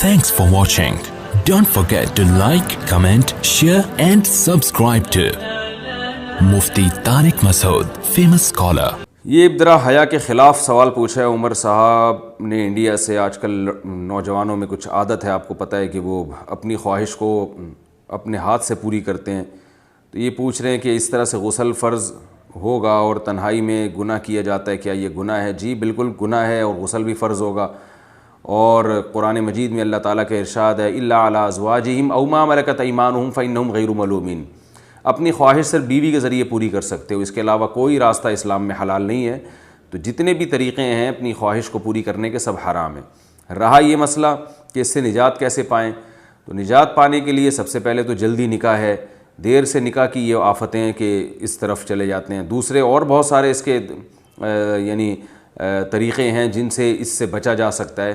Thanks for watching. Don't forget to like, comment, share and subscribe to Mufti Tariq Masood, famous scholar. یہ ابتدا حیا کے خلاف سوال پوچھا ہے عمر صاحب نے انڈیا سے. آج کل نوجوانوں میں کچھ عادت ہے, آپ کو پتہ ہے کہ وہ اپنی خواہش کو اپنے ہاتھ سے پوری کرتے ہیں. تو یہ پوچھ رہے ہیں کہ اس طرح سے غسل فرض ہوگا اور تنہائی میں گناہ کیا جاتا ہے, کیا یہ گناہ ہے؟ جی بالکل گناہ ہے, اور غسل بھی فرض ہوگا. اور قرآن مجید میں اللہ تعالیٰ کا ارشاد ہے الا علی ازواجہم او ما ملکت ایمانہم فانہم غیر ملومین. اپنی خواہش صرف بیوی کے ذریعے پوری کر سکتے ہو, اس کے علاوہ کوئی راستہ اسلام میں حلال نہیں ہے. تو جتنے بھی طریقے ہیں اپنی خواہش کو پوری کرنے کے سب حرام ہیں. رہا یہ مسئلہ کہ اس سے نجات کیسے پائیں, تو نجات پانے کے لیے سب سے پہلے تو جلدی نکاح ہے. دیر سے نکاح کی یہ آفتیں ہیں کہ اس طرف چلے جاتے ہیں. دوسرے اور بہت سارے اس کے طریقے ہیں جن سے اس سے بچا جا سکتا ہے.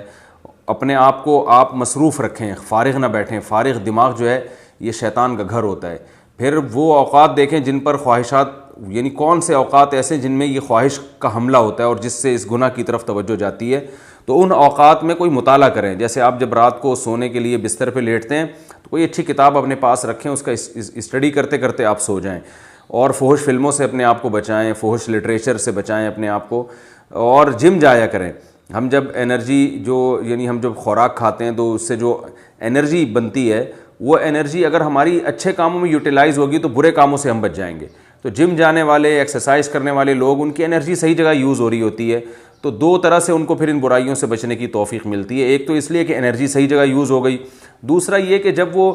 اپنے آپ کو آپ مصروف رکھیں, فارغ نہ بیٹھیں. فارغ دماغ جو ہے یہ شیطان کا گھر ہوتا ہے. پھر وہ اوقات دیکھیں جن پر خواہشات, یعنی کون سے اوقات ایسے جن میں یہ خواہش کا حملہ ہوتا ہے اور جس سے اس گناہ کی طرف توجہ جاتی ہے. تو ان اوقات میں کوئی مطالعہ کریں. جیسے آپ جب رات کو سونے کے لیے بستر پہ لیٹتے ہیں تو کوئی اچھی کتاب اپنے پاس رکھیں, اس کا اسٹڈی کرتے کرتے آپ سو جائیں. اور فحش فلموں سے اپنے آپ کو بچائیں, فحش لٹریچر سے بچائیں اپنے آپ کو. اور جم جایا کریں. ہم جب انرجی یعنی ہم جب خوراک کھاتے ہیں تو اس سے جو انرجی بنتی ہے, وہ انرجی اگر ہماری اچھے کاموں میں یوٹیلائز ہوگی تو برے کاموں سے ہم بچ جائیں گے. تو جم جانے والے, ایکسرسائز کرنے والے لوگ, ان کی انرجی صحیح جگہ یوز ہو رہی ہوتی ہے. تو دو طرح سے ان کو پھر ان برائیوں سے بچنے کی توفیق ملتی ہے. ایک تو اس لیے کہ انرجی صحیح جگہ یوز ہو گئی. دوسرا یہ کہ جب وہ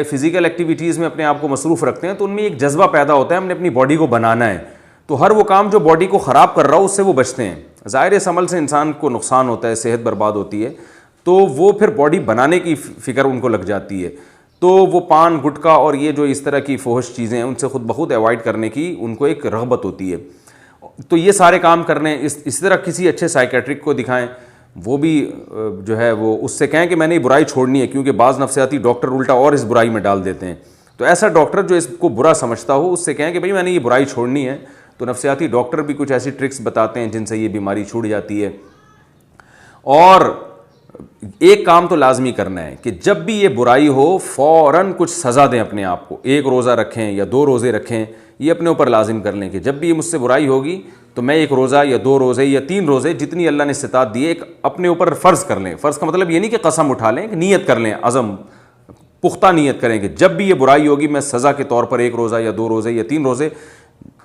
فزیکل ایکٹیویٹیز میں اپنے آپ کو مصروف رکھتے ہیں تو ان میں ایک جذبہ پیدا ہوتا ہے ہم نے اپنی باڈی کو بنانا ہے. تو ہر وہ کام جو باڈی کو خراب کر رہا ہو اس سے وہ بچتے ہیں. ظاہر اس عمل سے انسان کو نقصان ہوتا ہے, صحت برباد ہوتی ہے. تو وہ پھر باڈی بنانے کی فکر ان کو لگ جاتی ہے. تو وہ پان گٹکا اور یہ جو اس طرح کی فحش چیزیں ہیں ان سے خود بخود ایوائڈ کرنے کی ان کو ایک رغبت ہوتی ہے. تو یہ سارے کام کرنے, اس طرح کسی اچھے سائیکیٹرک کو دکھائیں. وہ بھی جو ہے وہ اس سے کہیں کہ میں نے یہ برائی چھوڑنی ہے, کیونکہ بعض نفسیاتی ڈاکٹر الٹا اور اس برائی میں ڈال دیتے ہیں. تو ایسا ڈاکٹر جو اس کو برا سمجھتا ہو اس سے کہیں کہ بھئی میں نے یہ برائی چھوڑنی ہے. تو نفسیاتی ڈاکٹر بھی کچھ ایسی ٹرکس بتاتے ہیں جن سے یہ بیماری چھوٹ جاتی ہے. اور ایک کام تو لازمی کرنا ہے کہ جب بھی یہ برائی ہو فوراً کچھ سزا دیں اپنے آپ کو. 1 روزہ رکھیں یا 2 روزے رکھیں, یہ اپنے اوپر لازم کر لیں کہ جب بھی یہ مجھ سے برائی ہوگی تو میں 1 روزہ یا 2 روزے یا 3 روزے جتنی اللہ نے استطاعت دی ہے ایک اپنے اوپر فرض کر لیں. فرض کا مطلب یہ نہیں کہ قسم اٹھا لیں, کہ نیت کر لیں, عزم پختہ نیت کریں کہ جب بھی یہ برائی ہوگی میں سزا کے طور پر 1 روزہ یا 2 روزے یا 3 روزے,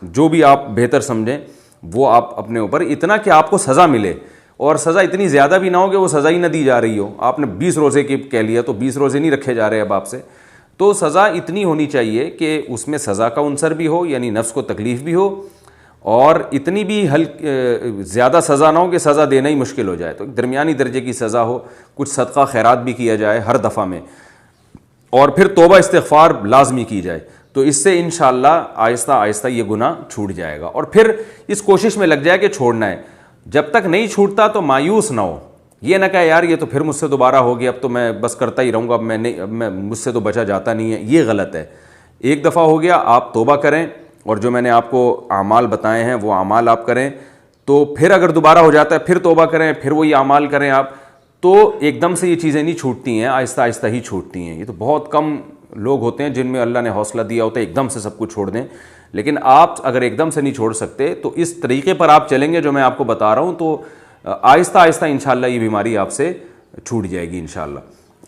جو بھی آپ بہتر سمجھیں وہ آپ اپنے اوپر, اتنا کہ آپ کو سزا ملے. اور سزا اتنی زیادہ بھی نہ ہو کہ وہ سزا ہی نہ دی جا رہی ہو. آپ نے 20 روزے کی کہہ لیا تو 20 روزے نہیں رکھے جا رہے اب آپ سے. تو سزا اتنی ہونی چاہیے کہ اس میں سزا کا عنصر بھی ہو, یعنی نفس کو تکلیف بھی ہو, اور اتنی بھی زیادہ سزا نہ ہو کہ سزا دینا ہی مشکل ہو جائے. تو درمیانی درجے کی سزا ہو, کچھ صدقہ خیرات بھی کیا جائے ہر دفعہ میں, اور پھر توبہ استغفار لازمی کی جائے. تو اس سے انشاءاللہ آہستہ آہستہ یہ گناہ چھوٹ جائے گا. اور پھر اس کوشش میں لگ جائے کہ چھوڑنا ہے. جب تک نہیں چھوٹتا تو مایوس نہ ہو. یہ نہ کہے یار یہ تو پھر مجھ سے دوبارہ ہو گیا, اب تو میں بس کرتا ہی رہوں گا, اب مجھ سے تو بچا جاتا نہیں ہے. یہ غلط ہے. ایک دفعہ ہو گیا, آپ توبہ کریں, اور جو میں نے آپ کو اعمال بتائے ہیں وہ اعمال آپ کریں. تو پھر اگر دوبارہ ہو جاتا ہے پھر توبہ کریں, پھر وہی اعمال کریں آپ. تو ایک دم سے یہ چیزیں نہیں چھوٹتی ہیں, آہستہ آہستہ ہی چھوٹتی ہیں. یہ تو بہت کم لوگ ہوتے ہیں جن میں اللہ نے حوصلہ دیا ہوتا ہے ایک دم سے سب کچھ چھوڑ دیں. لیکن آپ اگر ایک دم سے نہیں چھوڑ سکتے تو اس طریقے پر آپ چلیں گے جو میں آپ کو بتا رہا ہوں, تو آہستہ آہستہ انشاءاللہ یہ بیماری آپ سے چھوٹ جائے گی انشاءاللہ.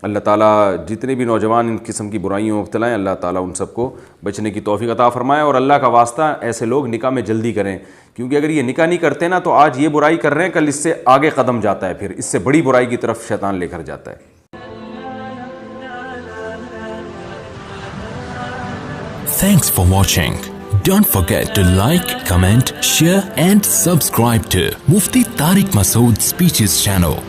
اللہ تعالیٰ جتنے بھی نوجوان ان قسم کی برائیوں میں مبتلا ہیں اللہ تعالیٰ ان سب کو بچنے کی توفیق عطا فرمائے. اور اللہ کا واسطہ ایسے لوگ نکاح میں جلدی کریں, کیونکہ اگر یہ نکاح نہیں کرتے نا تو آج یہ برائی کر رہے ہیں, کل اس سے آگے قدم جاتا ہے, پھر اس سے بڑی برائی کی طرف شیطان لے کر جاتا ہے. Thanks for watching. Don't forget to like, comment, share and subscribe to Mufti Tariq Masood Speeches channel.